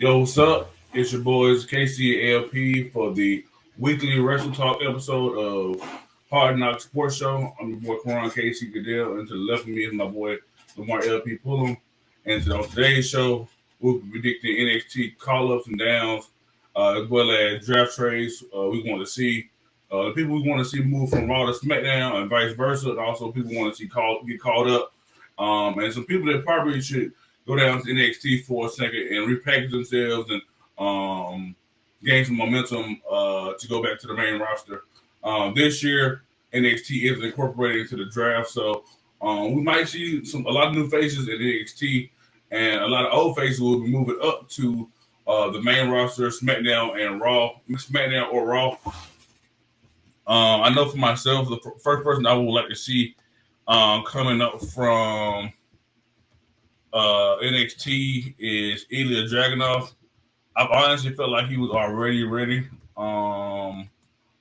Yo, what's up? It's your boys KC and LP for the weekly Wrestle Talk episode of Hard Knock Sports Show. I'm your boy Karan KC Goodell, and to the left of me is my boy Lamar LP Pullum. And on today's show, we'll be predicting NXT call ups and downs, as well as draft trades we want to see. The people we want to see move from Raw to SmackDown and vice versa, and also people want to see get called up. And some people that probably should go down to NXT for a second and repackage themselves and gain some momentum to go back to the main roster. This year, NXT is incorporated into the draft, so we might see a lot of new faces in NXT, and a lot of old faces will be moving up to the main roster, SmackDown and Raw, SmackDown or Raw. I know for myself, the first person I would like to see coming up from NXT is Ilya Dragunov. I honestly felt like he was already ready. Around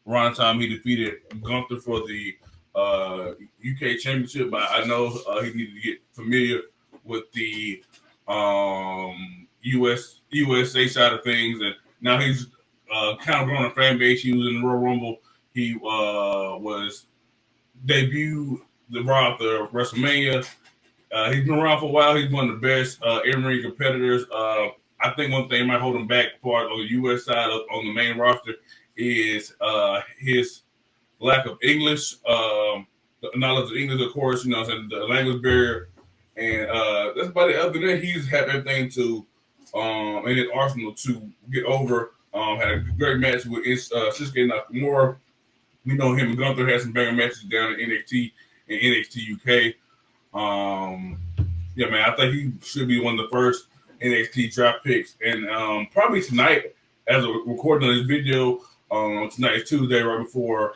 the time he defeated Gunther for the UK Championship, but I know he needed to get familiar with the USA side of things, and now he's kind of growing a fan base. He was in the Royal Rumble. He was debuted the Raw after WrestleMania. He's been around for a while. He's one of the best in-ring competitors. I think one thing might hold him back for on the U.S. side on the main roster is his lack of English, the knowledge of English, of course. You know, the language barrier, and that's about it. Other than that, he's had everything to in his arsenal to get over. Had a great match with Shinsuke Nakamura. We know him and Gunther had some banger matches down in NXT and NXT UK. Yeah, man, I think he should be one of the first NXT draft picks, and probably tonight, as a recording of this video, tonight is Tuesday, right before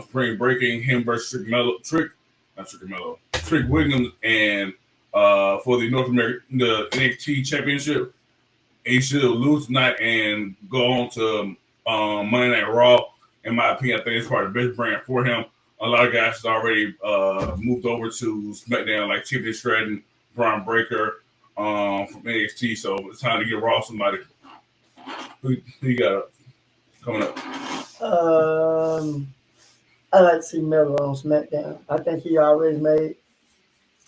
spring breaking, him versus Trick Williams, and for the North American the NXT Championship, he should lose tonight and go on to Monday Night Raw. In my opinion, I think it's probably the best brand for him. A lot of guys has already moved over to SmackDown, like Tiffany Stratton, Braun Breaker from NXT. So it's time to get Raw somebody. Who you got coming up? I like to see Miller on SmackDown. I think he already made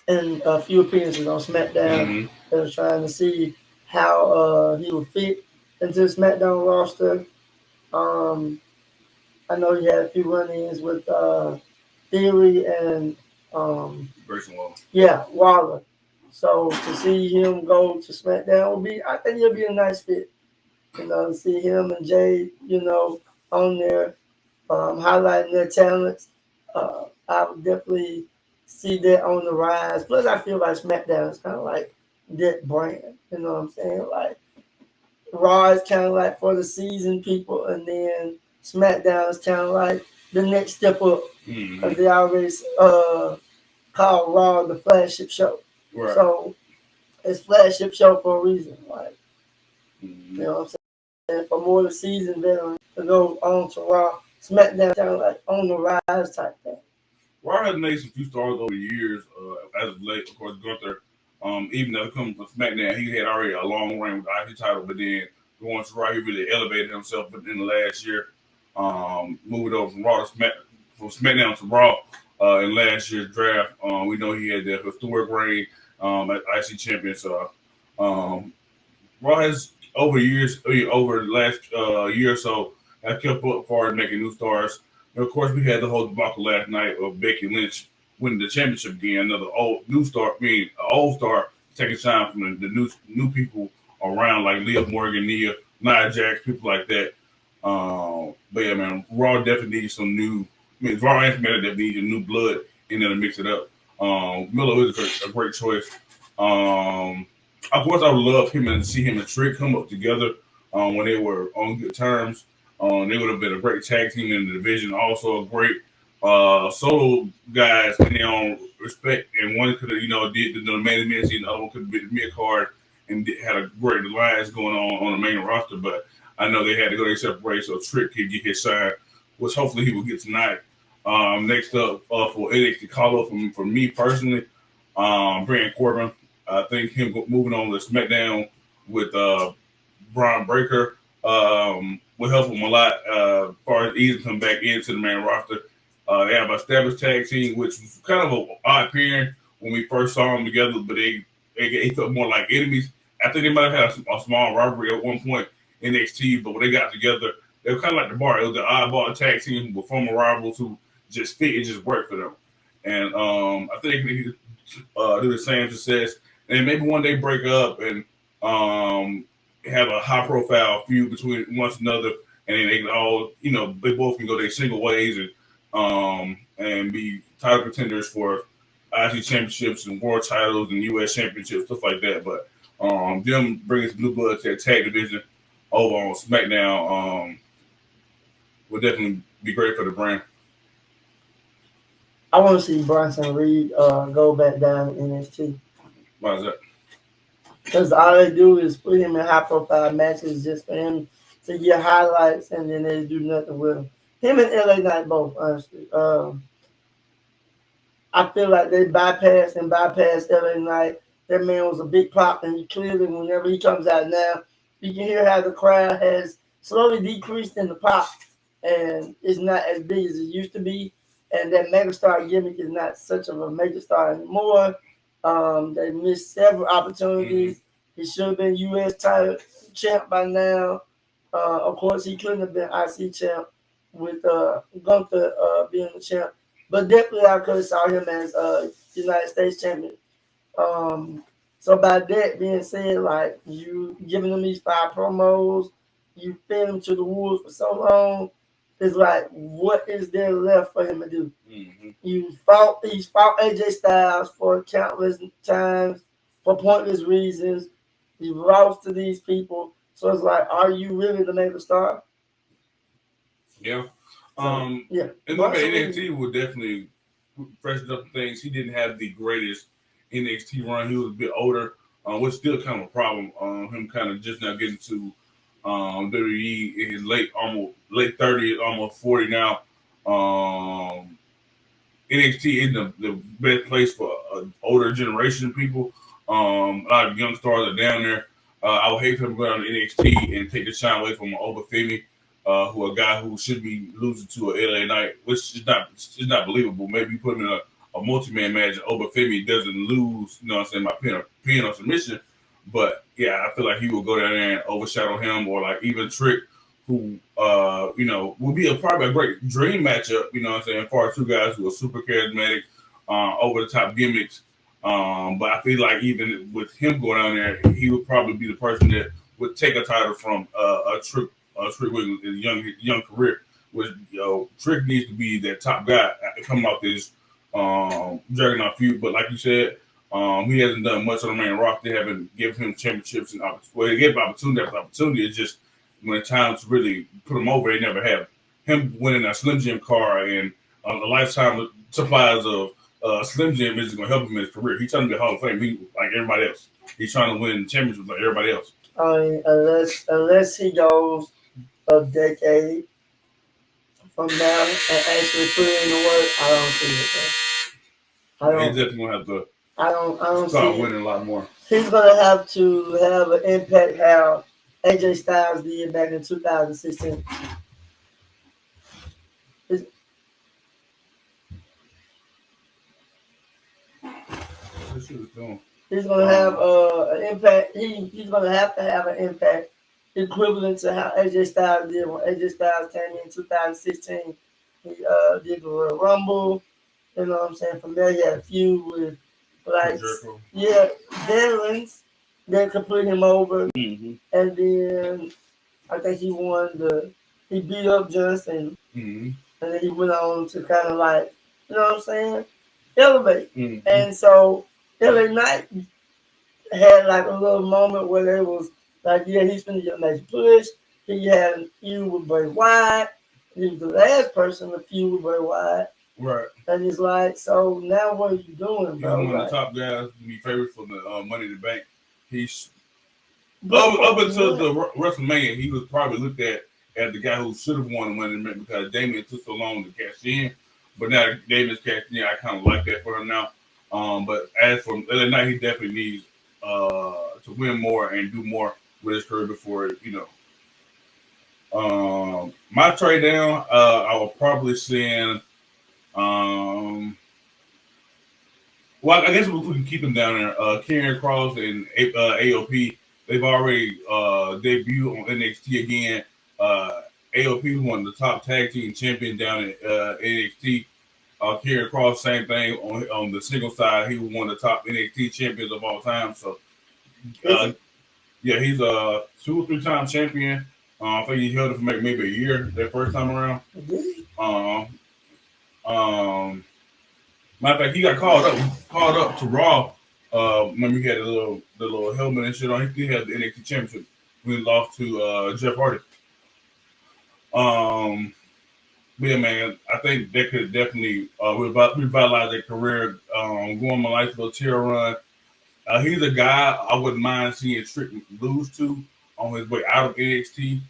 in a few appearances on SmackDown. Mm-hmm. They were trying to see how he would fit into the SmackDown roster. I know he had a few run-ins with Theory and Grayson Waller. Yeah, Waller. So to see him go to SmackDown I think he'll be a nice fit. You know, to see him and Jay, on there, highlighting their talents. I would definitely see that on the rise. Plus, I feel like SmackDown is kind of like that brand. You know what I'm saying? Like Raw is kind of like for the seasoned people, and then SmackDown is kind of like the next step up because they already call Raw the flagship show. Right. So it's flagship show for a reason. Like, you know what I'm saying? For more the season veterans to go on to Raw, SmackDown kind of like on the rise type thing. Raw has made some few stars over the years. As of late, of course, Gunther. Even though coming from SmackDown, he had already a long reign with the IC title, but then going to Raw, he really elevated himself within the last year. Moving over from SmackDown to Raw in last year's draft. We know he had that historic reign as IC champion. So Raw has over the last year or so, have kept up far as making new stars. And of course, we had the whole debacle last night of Becky Lynch winning the championship again. Another old star taking shine from the new people around like Liv Morgan, Nia Jax, people like that. But yeah, man, Raw definitely needs some new. Raw and SmackDown definitely need new blood in there to mix it up. Miller is a great choice. Of course, I would love him and see him and Trick come up together when they were on good terms. They would have been a great tag team in the division. Also, a great solo guys in their own respect. And one could have, did the main event, and the other one could have been the mid card and had a great alliance going on the main roster. But I know they had to go their separate ways so Trick could get his shine, which hopefully he will get tonight. Next up for NXT call up for me personally, Baron Corbin. I think him moving on to SmackDown with Braun Breaker will help him a lot as far as easy to come back into the main roster. They have an established tag team, which was kind of an odd pairing when we first saw them together, but they felt more like enemies. I think they might have had a small rivalry at one point in NXT, but when they got together, they were kind of like the Bar. It was the oddball tag team with former rivals who just fit and just worked for them. And I think they can do the same success. And maybe one day break up and have a high profile feud between one another, and then they can all, they both can go their single ways and be title contenders for IC championships and world titles and US championships, stuff like that. But them bringing some new blood to their tag division over on SmackDown would definitely be great for the brand. I want to see Bronson Reed go back down to NXT. Why is that? Because all they do is put him in high-profile matches just for him to get highlights, and then they do nothing with him. Him and LA Knight both, honestly. I feel like they bypassed LA Knight. That man was a big pop, and clearly, whenever he comes out now, you can hear how the crowd has slowly decreased in the pop, and it's not as big as it used to be. And that megastar gimmick is not such of a megastar anymore. They missed several opportunities. He should have been U.S. title champ by now. Of course, he couldn't have been IC champ with Gunther being the champ. But definitely, I could have saw him as United States champion. So by that being said, like you giving him these 5 promos, you fed him to the wolves for so long. It's like, what is there left for him to do? Mm-hmm. He's fought AJ Styles for countless times for pointless reasons. He lost to these people. So it's like, are you really the mega star? Yeah. Yeah. And look at NXT would definitely freshen up things. He didn't have the greatest NXT run. He was a bit older, which still kind of a problem. Him kind of just now getting to WWE in his late 30s, almost 40 now. NXT isn't the best place for older generation people. A lot of young stars are down there. I would hate for him to go down to NXT and take the shine away from Oba Femi, who a guy who should be losing to a LA Knight, which is not believable. Maybe you put him in a multi-man match and Oba Femi doesn't lose, you know what I'm saying, by pin or submission. But yeah, I feel like he will go down there and overshadow him, or like even Trick, who will be probably a great dream matchup, you know what I'm saying, as far as two guys who are super charismatic, over the top gimmicks. But I feel like even with him going down there, he would probably be the person that would take a title from a Trick Williams in his young career. Which Trick needs to be that top guy coming off this Juggernaut feud. But like you said, he hasn't done much on the main roster. They haven't given him championships and they gave opportunity after opportunity. It's just when it's time to really put him over, they never have. Him winning a Slim Jim car and a lifetime supplies of Slim Jim is going to help him in his career. He's trying to be Hall of Fame like everybody else. He's trying to win championships like everybody else. I mean, unless he goes a decade from now and actually put in the work, I don't see it. He's definitely going to have to I don't start see winning a lot more. He's going to have to have an impact how AJ Styles did back in 2016. He's going to have an impact. He's going to have an impact equivalent to how AJ Styles did when AJ Styles came in 2016. He did the Royal Rumble. You know what I'm saying? From there, he had a feud with veterans that could put him over. Mm-hmm. And then I think he beat up Johnson. Mm-hmm. And then he went on to kind of like, you know what I'm saying, elevate. Mm-hmm. And so LA Knight had like a little moment where it was like, yeah, he's going to get a nice push. He had a feud with Bray Wyatt. He was the last person to feud with Bray Wyatt. Right. And he's like, so now what are you doing, bro? He's one of the top guys to be favored for the Money in the Bank. He's up until the WrestleMania, he was probably looked at as the guy who should have won the Money in the Bank because Damian took so long to cash in. But now Damian's cashed in, I kind of like that for him now. But as for LA Knight, he definitely needs to win more and do more with his career before, my trade down, I will probably send. Um, well, I guess we can keep them down there. Karrion Cross and AOP, they've already debuted on NXT again. AOP was one of the top tag team champions down at NXT. Karrion Cross, same thing on the single side. He was one of the top NXT champions of all time. So, yeah, he's a 2 or 3 time champion. I think he held it for maybe a year that first time around. Um, um, Matter of fact, he got called up to Raw. Remember he had the little helmet and shit on. He had the NXT Championship when he lost to Jeff Hardy. But yeah, man, I think that could definitely revitalize their career. Going on a nice little tier run. He's a guy I wouldn't mind seeing Trick lose to on his way out of NXT.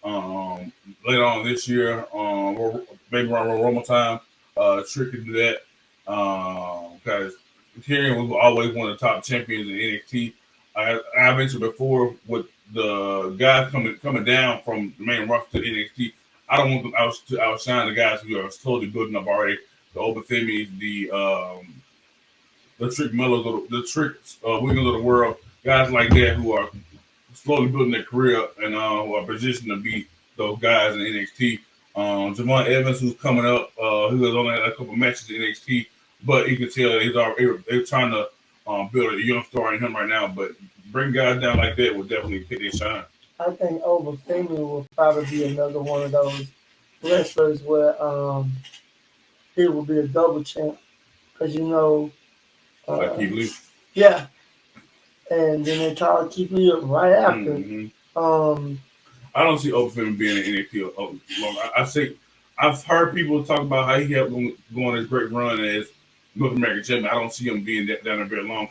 Later on this year, maybe around Roman time, Trick could do that. Because Karrion was always one of the top champions in NXT. I mentioned before with the guys coming down from the main roster to NXT. I don't want them to outshine the guys who are slowly building up already. The Obathemis, the Trick Millers, the Trick Wiggins of the world, guys like that who are slowly building their career up and who are positioned to be those guys in NXT. Javon Evans, who's coming up, who has only had a couple matches in NXT, but you can tell they're trying to build a young star in him right now. But bring guys down like that will definitely hit their shine. I think Overfemi will probably be another one of those wrestlers where he will be a double champ because Like Keith Lee. Yeah, and then they called Keith Lee up right after. Mm-hmm. I don't see Overfemi being in NXT long. I say I've heard people talk about how he helped going his great run as North American champion. I don't see him being down there very long.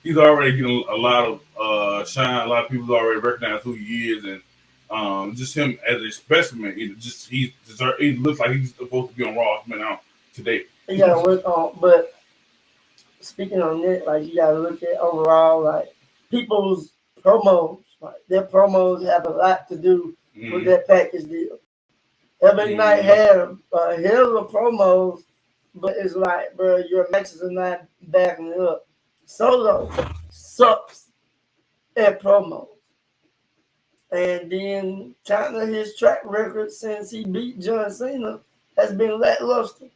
He's already getting a lot of shine. A lot of people already recognize who he is, and just him as a specimen. He looks like he's supposed to be on Raw now today. You gotta work on, but speaking on it, like you gotta look at overall, like people's promos. Like their promos have a lot to do with that package deal. Every night had a hell of promos, but it's like, bro, your matches are not backing it up. Solo sucks at promos. And then kind of his track record since he beat John Cena has been lackluster,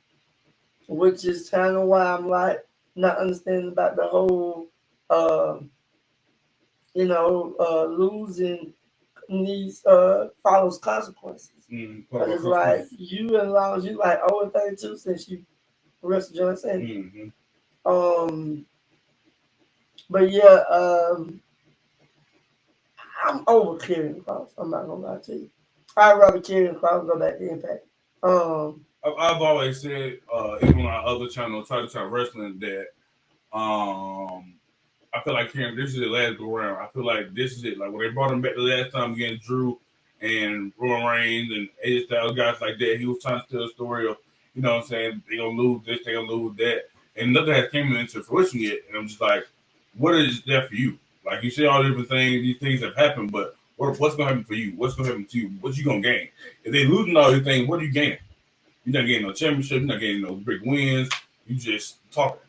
which is kind of why I'm like not understanding about the whole, losing these follows consequences. But it's like you as long as you like 0-32 since you wrestled John Cena. But yeah, I'm over Karrion Cross. I'm not gonna lie to you. I'd rather Karrion Cross go back to Impact. I've always said, even on our other channel, Try to Talk Wrestling, that I feel like Karrion, this is the last go round. I feel like this is it. Like when they brought him back the last time against Drew and Roman Reigns and AJ Styles, guys like that, he was trying to tell a story of, you know what I'm saying, they gonna lose this, they gonna lose that. And nothing has came into fruition yet. And I'm just like, what is that for you? Like you say all different things, these things have happened, but what's gonna happen for you? What's gonna happen to you? What you gonna gain? If they losing all these things, what are you gaining? You're not getting no championship, you're not getting no big wins, you just talking.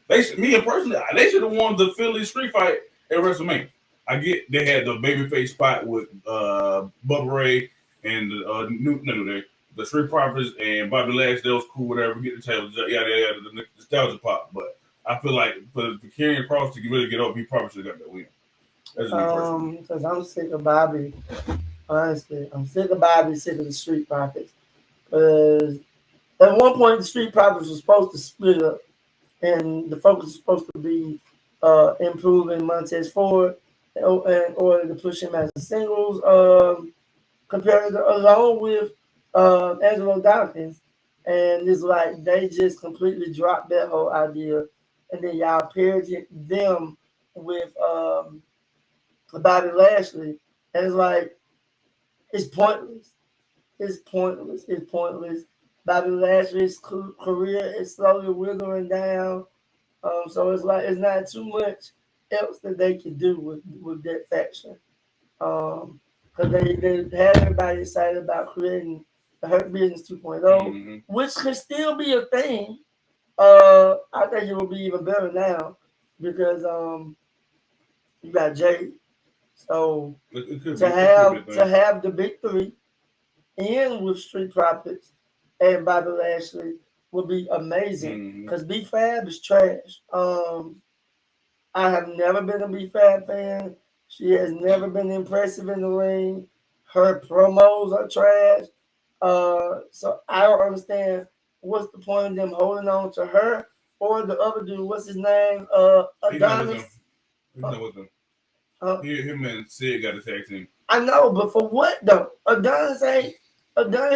They should have won the Philly street fight at WrestleMania. I get they had the babyface spot with Bubba Ray and the Street Profits and Bobby Lashley. That was cool, whatever. Get the table, yada, the nostalgia pop. But I feel like for Karrion Cross to really get over, he probably should have got that win. Because I'm sick of Bobby. Honestly, I'm sick of Bobby, sick of the Street Profits. Because at one point, the Street Profits was supposed to split up. And the focus is supposed to be improving Montez Ford in order to push him as a singles competitor along with Angelo Dawkins. And it's like they just completely dropped that whole idea. And then y'all paired them with Bobby Lashley. And it's like, it's pointless. It's pointless. It's pointless. Bobby Lashley's career is slowly withering down. So it's like it's not too much else that they can do with that faction. Because they had everybody excited about creating the Hurt Business 2.0, Mm-hmm. which could still be a thing. I think it will be even better now because you got Jay. So It could to be. It could be a thing. have the big three in with Street Profits and Bobby Lashley would be amazing. Mm-hmm. Cause B Fab is trash. I have never been a B Fab fan. She has never been impressive in the ring. Her promos are trash. So I don't understand what's the point of them holding on to her or the other dude. What's his name? He's not with them. Adonis. He's Uh, not with them. uh, Him and Sid got a tag team. I know, but for what though? Adonis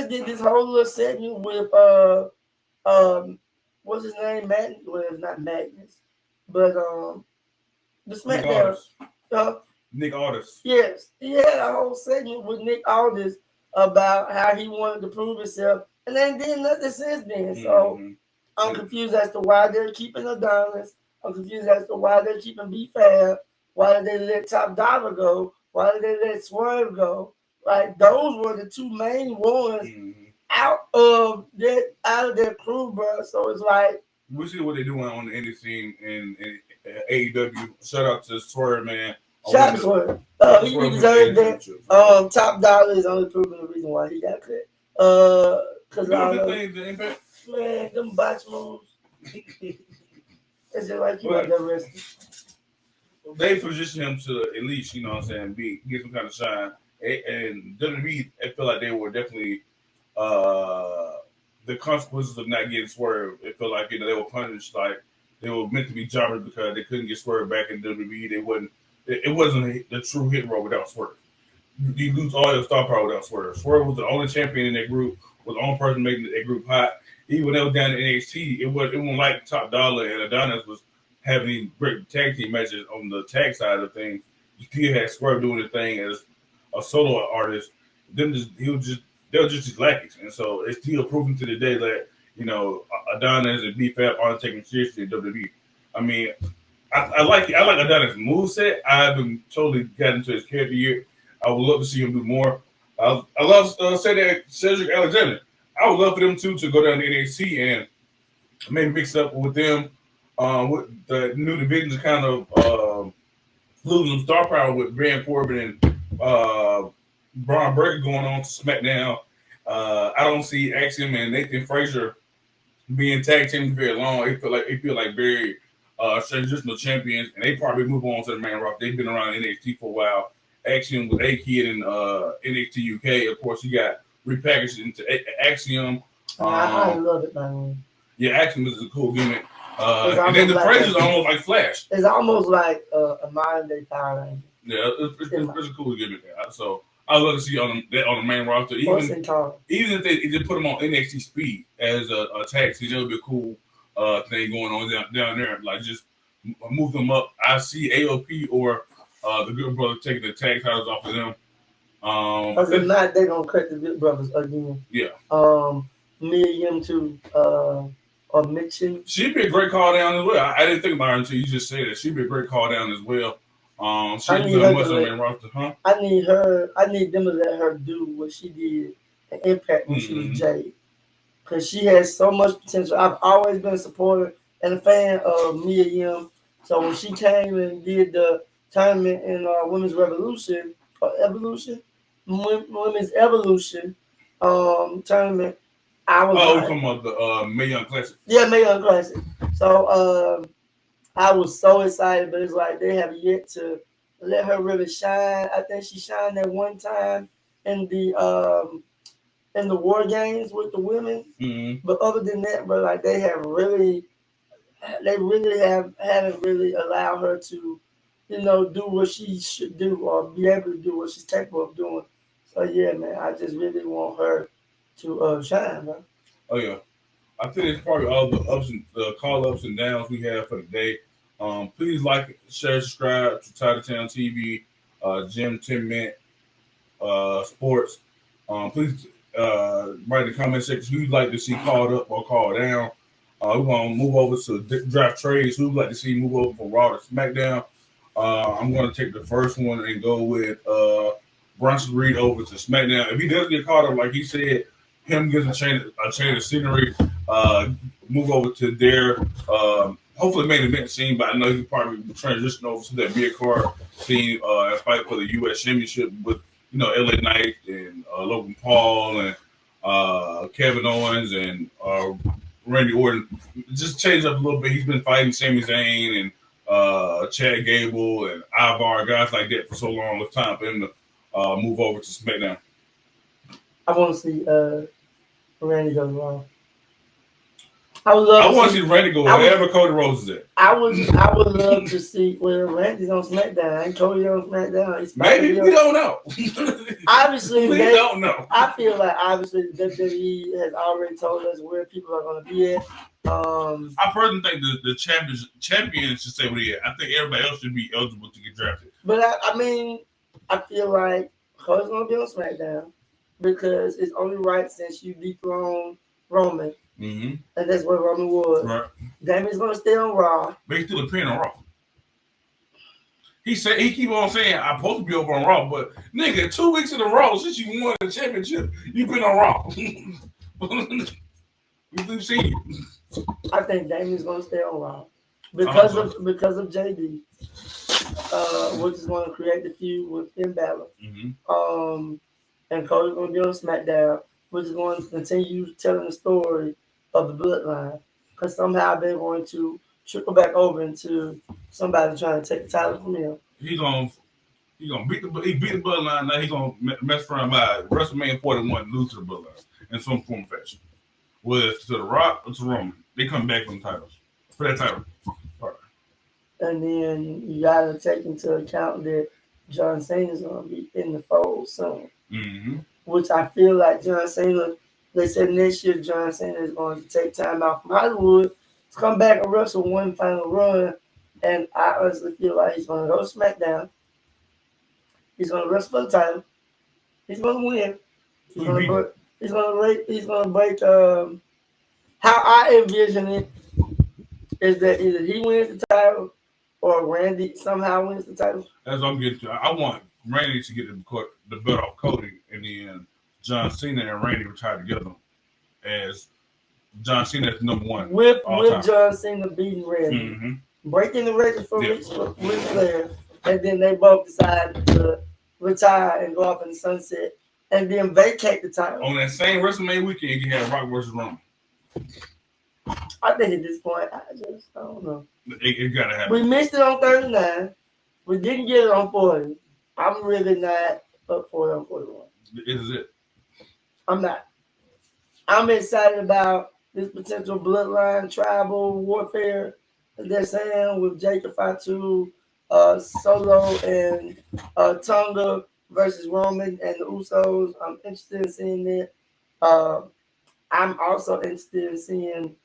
did this whole little segment with what's his name? Magnus. Well, it's not Magnus, but the Nick SmackDown. Aldis. Uh, Nick Aldis. yes, he had a whole segment with Nick Aldis about how he wanted to prove himself, and then did nothing since then. So Mm-hmm. I'm confused as to why they're keeping Adonis. I'm confused as to why they're keeping B Fab. Why did they let Top Dollar go? Why did they let Swerve go? Like those were the two main ones Mm-hmm. out of their crew, bro. So it's like We see what they're doing on the indie scene in AEW. Shout out to Swerve, man. shout out to Swerve. He Swerve deserved that. championship. Top Dollar is only proving the reason why he got cut. Cause Doing I good know, things to Impact. man, them botch moves. It's just like you But out there wrestling. they position him to at least, you know what I'm saying, get some kind of shine. And WWE, I feel like they were definitely uh, the consequences of not getting Swerve. It felt like, you know, they were punished like they were meant to be jobbers because they couldn't get Swerve back in WWE. They wasn't. It wasn't the true hit roll without Swerve. You lose all your star power without Swerve. Swerve was the only champion in that group. Was the only person making that group hot. Even when they were down in NXT, it wasn't like Top Dollar and Adonis was having these great tag team matches on the tag side of things. You still had Swerve doing the thing as a solo artist. They were just his lackeys, and so it's still proven to the day that, you know, Adonis and B-Fab aren't taken seriously in WWE. I mean, I like Adonis' moveset. I haven't totally gotten into his character yet. I would love to see him do more. I love Cedric Alexander. I would love for them two to go down to NXT and maybe mix up with them with the new divisions, kind of losing star power with Baron Corbin and Braun Breaker going on to SmackDown. I don't see Axiom and Nathan Frazier being tag teams very long. They feel like very transitional champions, and they probably move on to the main roster. They've been around NXT for a while. Axiom with A-Kid in NXT UK. Of course, you got repackaged into Axiom. I love it, man. Yeah, Axiom is a cool gimmick. It's And then the almost Frazier's like almost like Flash. It's almost like a modern day Power Ranger. Yeah, it's a cool gimmick. So I love to see on the main roster. Even if they put them on NXT Speed as a tag team, that would be a cool thing going on down there. Like just move them up. I see AOP or the Good Brothers taking the tag titles off of them. Because if not, they're gonna cut the Good Brothers again. Yeah. Me and him too. Or Mitchell. She'd be a great call down as well. I didn't think about her until you just said it. She'd be a great call down as well. She's doing much on the main roster, huh? I need them to let her do what she did and Impact when she was Jade. Because she has so much potential. I've always been a supporter and a fan of Mia Yim. So when she came and did the tournament in Women's Revolution or Evolution, Women's Evolution tournament, I was we're talking about the Mae Young Classic. Yeah, Mae Young Classic. So I was so excited, but it's like they have yet to let her really shine. I think she shined that one time in the War Games with the women. Mm-hmm. But other than that, but like they haven't really allowed her to, you know, do what she should do or be able to do what she's capable of doing. So yeah, man, I just really want her to shine, man. Oh yeah, I think it's probably all the call ups and downs we have for the day. Please like, share, subscribe to Title Town TV, Jim 10 Minute Sports. Please write in the comment section who you'd like to see called up or called down. We're gonna move over to draft trades. Who'd like to see move over from Raw to SmackDown? I'm going to take the first one and go with Bronson Reed over to SmackDown. If he does get caught up, like he said, him gets a change of scenery, uh, move over to their hopefully main event scene. But I know he probably transition over to that mid card scene and fight for the U.S. Championship with LA Knight and Logan Paul and Kevin Owens and Randy Orton. Just change up a little bit. He's been fighting Sami Zayn and Chad Gable and Ivar, guys like that for so long. It's time for him to move over to SmackDown. I want to see Randy go wrong. I want to see Randy go wherever Cody Rhodes is at. I would love to see where Randy's on SmackDown and Cody on SmackDown. Maybe we don't know. Obviously, we don't know. I feel like obviously WWE has already told us where people are going to be at. I personally think the champions should say what he is. I think everybody else should be eligible to get drafted. But I mean, I feel like Cody's going to be on SmackDown because it's only right since you dethroned Roman. Mm-hmm. And that's what Roman was. Right. Damien's going to stay on Raw. But he's still appearing on Raw. He keep on saying I'm supposed to be over on Raw, but nigga, 2 weeks in a row since you won the championship, you've been on Raw. We've seen you. I think Damien's going to stay on Raw because of JD, which is going to create the feud with Finn Balor. Mm-hmm. And Cody's going to be on SmackDown, which is going to continue telling the story of the bloodline, because somehow they're going to trickle back over into somebody trying to take the title from him. He gonna beat the bloodline. Now he's gonna mess around by WrestleMania 41, lose to the bloodline in some form of fashion. Whether it's to The Rock or to Roman, they come back from the titles for that title. Part. And then you gotta take into account that John Cena is gonna be in the fold soon. Mm-hmm. Which I feel like John Cena. They said next year John Cena is going to take time out from Hollywood to come back and wrestle one final run, and I honestly feel like he's going to go to SmackDown. He's going to wrestle for the title. He's going to win. He's going to break. How I envision it is that either he wins the title or Randy somehow wins the title. That's what I'm getting to. I want Randy to get the belt off Cody, and then John Cena and Randy retire together as John Cena is number one. With John Cena beating Randy. Mm-hmm. Breaking the record for Ric Flair, and then they both decide to retire and go off in the sunset, and then vacate the title. On that same WrestleMania weekend, you can have Rock versus Roman. I think at this point, I don't know. It gotta happen. We missed it on 39. We didn't get it on 40. I'm really not up for it on 41. This is it. I'm not. I'm excited about this potential bloodline tribal warfare that they're saying with Jacob Fatu, Solo, and Tonga versus Roman and the Usos. I'm interested in seeing that. I'm also interested in seeing,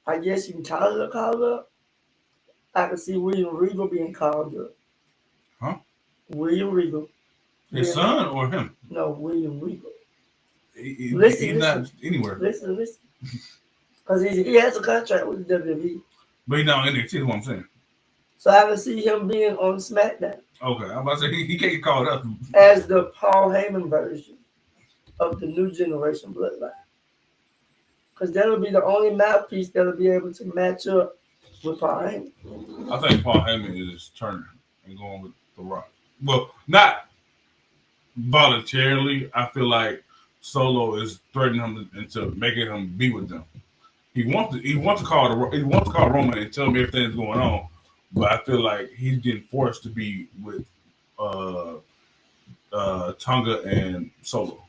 I guess you can call it a call-up. I can see William Regal being called up. Huh? William Regal. His son or him? No, William Regal. He's not anywhere. Listen. Because he has a contract with the WWE. But he's not in NXT, is what I'm saying. So I can see him being on SmackDown. Okay, I'm about to say he can't get called up. As the Paul Heyman version of the new generation bloodline. Because that'll be the only mouthpiece that'll be able to match up with Paul Heyman. I think Paul Heyman is turning and going with The Rock. Well, not voluntarily. I feel like Solo is threatening him into making him be with them. He wants to call Roman and tell him everything's going on, but I feel like he's getting forced to be with Tonga and Solo.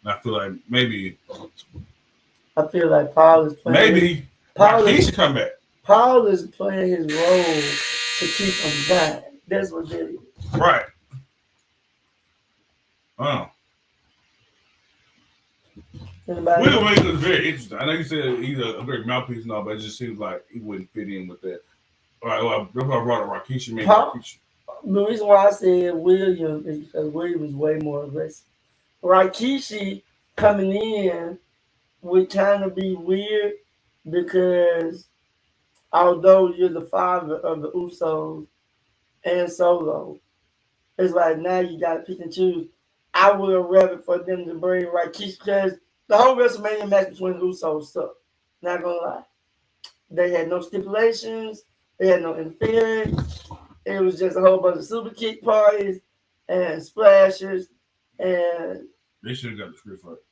And I feel like maybe Paul is playing. Maybe he should come back. Paul is playing his role to keep him back. That's what it is. Right. Oh. William is very interesting. I know you said he's a great mouthpiece and all, but it just seems like he wouldn't fit in with that. All right, well, that's why I brought up Rikishi. The reason why I said William is because William is way more aggressive. Rikishi coming in would kind of be weird because although you're the father of the Usos, and Solo. It's like now you got to pick and choose. I would have rather for them to bring Rikishi because the whole WrestleMania match between the Usos sucked. Not gonna lie, they had no stipulations, they had no interference. It was just a whole bunch of super kick parties and splashes, and They should have got the script for it.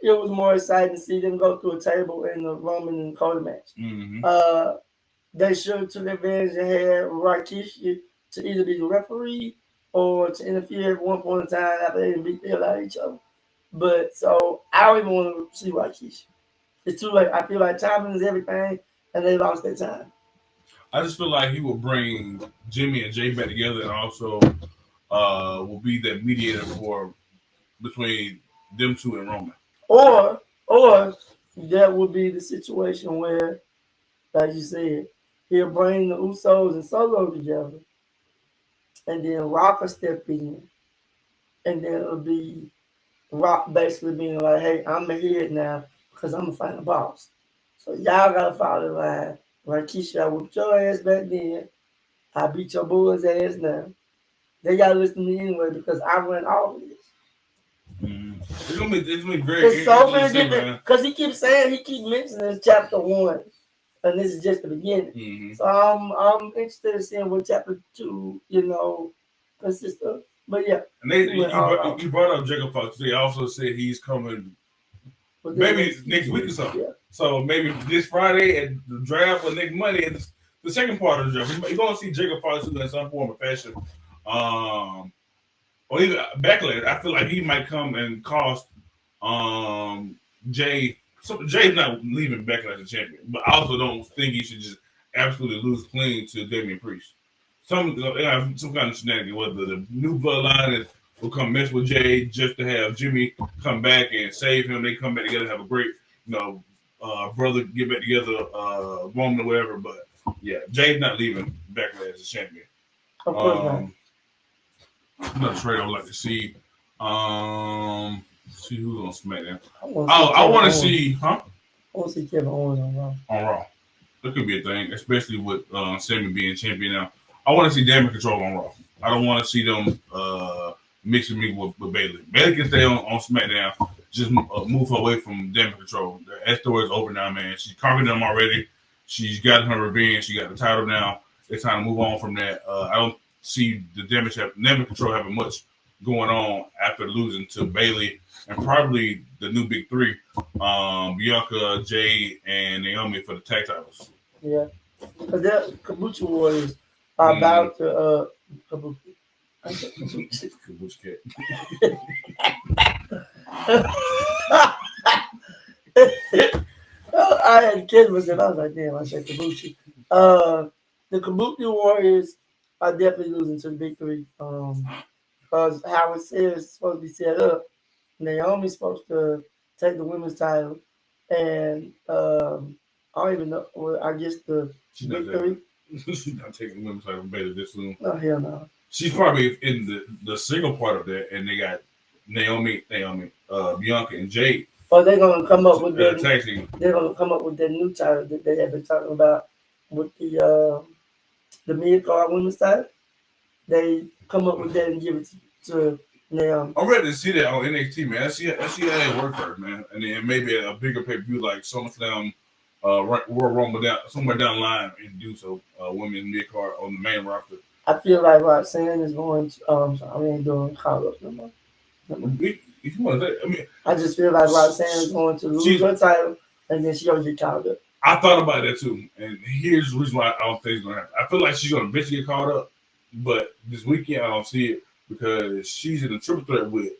it was more exciting to see them go through a table in the Roman and Cody match. Mm-hmm. They should have took advantage and had Rikishi to either be the referee or to interfere at one point in time after they beat the hell out of each other. But so I don't even want to see Rikishi. It's too late. I feel like timing is everything, and they lost their time. I just feel like he will bring Jimmy and Jay back together, and also will be that mediator for between them two and Roman. Or that would be the situation where, like you said, he'll bring the Usos and Solo together, and then Rock will step in, and then it'll be Rock basically being like, "Hey, I'm a head now because I'm a final boss. So y'all gotta follow the line. Like Keisha, I whooped your ass back then. I beat your boy's ass now. They gotta listen to me anyway because I run all of this." Mm-hmm. It's gonna be very There's so interesting to many see, different man. because he keeps mentioning this chapter one, and this is just the beginning. Mm-hmm. So I'm interested in seeing what chapter two, consists of. But yeah, And they he went all out. you brought up Jacob Fox. They also said he's coming But then maybe next week or yeah, something. So maybe this Friday at the draft or next Monday at the second part of the draft. You're gonna see Jacob Fox in some form of fashion. Or even Backlash. I feel like he might come and cost Jay. So Jay's not leaving Backlash as champion, but I also don't think he should just absolutely lose clean to Damian Priest. Some kind of shenanigans, whether the new bloodline is will come mess with Jay just to have Jimmy come back and save him. They come back together, have a great, brother get back together, moment or whatever. But yeah, Jay's not leaving Backlash as champion. of course not. Another trade I would like to see. See who's on SmackDown. I I want to Owens. see, huh? I want to see Kevin Owens on Raw. On Raw. That could be a thing, especially with Sammy being champion now. I want to see Damage Control on Raw. I don't want to see them mixing me with Bayley. Bayley can stay on SmackDown. Just move her away from Damage Control. That story is over now, man. She's conquered them already. She's got her revenge. She got the title now. It's time to move on from that. I don't see the Damage Control having much going on after losing to Bayley and probably the new big three, Bianca, Jay, and Naomi for the tag titles. Yeah, because the Kabuki Warriors are about to Kabuki. I said Kabuki. Kabuki I had kids with them. I was like, damn, I said Kabuki. The Kabuki Warriors are definitely losing to the big three. Because how it's supposed to be set up, Naomi's supposed to take the women's title, and I don't even know. Well, I guess the She's big not three. She's not taking the women's title from Bayley this soon. No, hell no. She's probably in the single part of that, and they got Naomi, Bianca, and Jade. Or they're gonna come up with that tag team. They're gonna come up with that new title that they have been talking about with the mid card women's title. They come up with that and give it to Naomi. I'm ready to see that on NXT, man. I see how it work first, man, and then maybe a bigger pay per view like SummerSlam, Royal Rumble somewhere down the line, and do so. Women's mid card on the main roster. I feel like Roxanne is going to. I ain't doing call ups no more. If you want to, I just feel like Roxanne is going to lose her title, and then she's gonna get called up. I thought about that too, and here's the reason why I don't think it's gonna happen. I feel like she's gonna eventually get called up, but this weekend I don't see it because she's in a triple threat with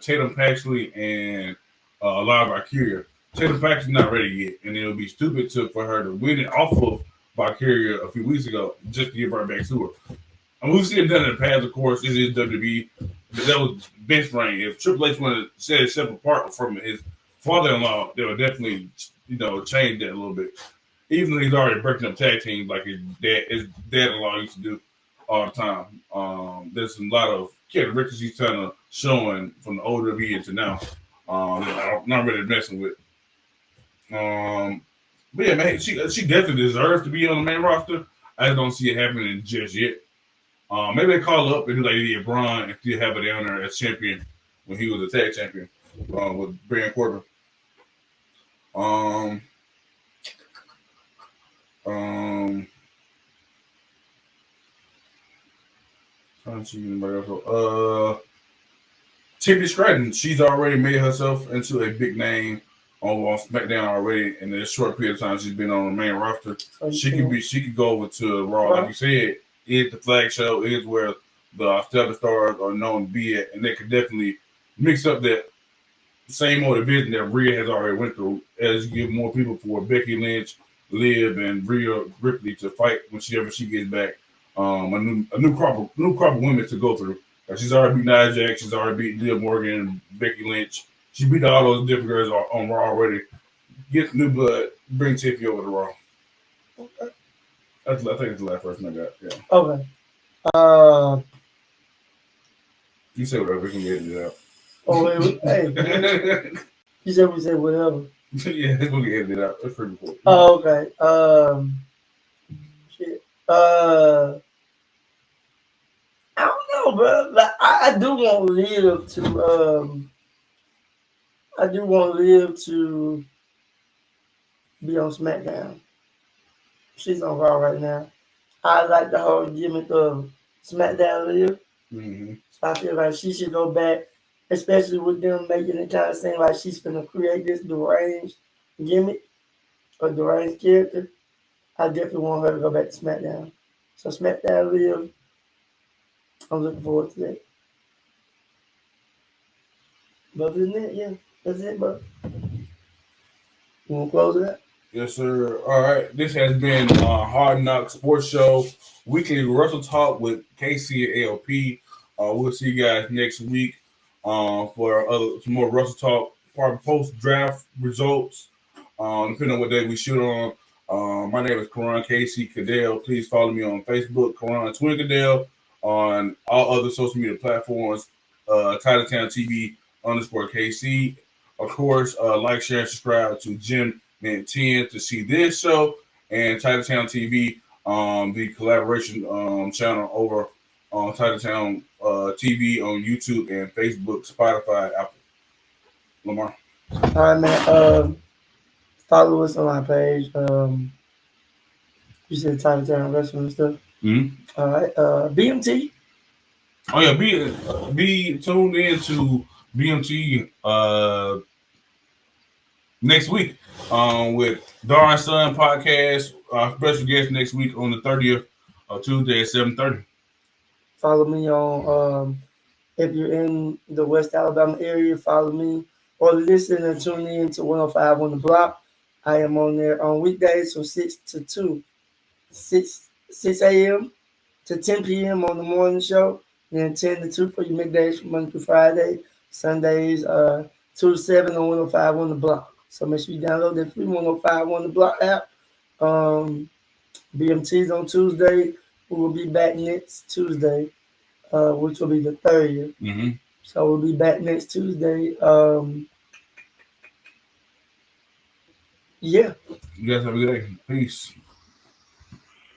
Tatum Paxley and Lyra Valkyria. Tatum Paxley's not ready yet, and it would be stupid for her to win it off of Valkyria a few weeks ago just to give her back to her. And we've seen it done in the past, of course. This is WWE, but that was Vince reign. If Triple H wanted to set himself apart from his father-in-law, they would definitely, change that a little bit. Even though he's already breaking up tag teams like his dad-in-law used to do all the time. There's a lot of characteristics he's kind of showing from the older he into now. I'm not really messing with. But yeah, man, she definitely deserves to be on the main roster. I just don't see it happening just yet. Maybe they call up and do like they did Braun and still have it down there as champion when he was a tag champion with Baron Corbin. Um, trying to see anybody else. Tiffany Stratton, she's already made herself into a big name on SmackDown already in a short period of time. She's been on the main roster. She could go over to Raw, like you said. It's the flag show. Is where the stellar stars are known to be at, and they could definitely mix up that same motivation that Rhea has already went through, as you give more people for Becky Lynch, Liv, and Rhea Ripley to fight whenever she gets back. A new crop of women to go through. She's already beat Nia Jax. She's already beat Liv Morgan, Becky Lynch. She beat all those different girls on Raw already. Get new blood. Bring Tiffany over to Raw. Okay. I think it's the last person I got. Yeah. Okay. You say whatever. We can get it out. Oh, wait, hey. You said we said whatever. Yeah, we're going to edit it out. That's pretty cool. Oh, okay. Shit. I don't know, bro. Like, I do want Liv to be on SmackDown. She's on Raw right now. I like the whole gimmick of SmackDown Liv. Mm-hmm. So I feel like she should go back, especially with them making it kind of seem like she's going to create this deranged gimmick or deranged character. I definitely want her to go back to SmackDown. So SmackDown Liv, I'm looking forward to that. But other than that, yeah, that's it, bro. You want to close it out? Yes, sir. All right. This has been Hard Knock Sports Show, weekly Russell Talk with KC and ALP. We'll see you guys next week for some more Russell Talk, part post draft results, depending on what day we shoot on. My name is Karan KC Cadell. Please follow me on Facebook, Karan Twin Cadell, on all other social media platforms, Titletown TV _KC. Of course, like, share, and subscribe to Jim and 10 to see this show and Titletown TV, the collaboration channel over on Titletown TV on YouTube and Facebook, Spotify, Apple. Lamar. All right, man. Follow us on our page. You said Titletown Wrestling and stuff. Mm-hmm. All right. BMT. Oh yeah, be tuned in to BMT next week with Darn Son podcast. Special guest next week on the 30th of Tuesday at 7:30. Follow me on if you're in the West Alabama area, follow me or listen and tune in to 105 on the block. I am on there on weekdays from 6 to 2. 6 a.m. to 10 p.m. on the morning show. Then 10 to 2 for your middays from Monday through Friday. Sundays 2 to 7 on 105 on the block. So make sure you download that free 105 on the block app. BMT's on Tuesday. We will be back next Tuesday, which will be the 30th. Mm-hmm. So we'll be back next Tuesday. Yeah. You guys have a good day. Peace.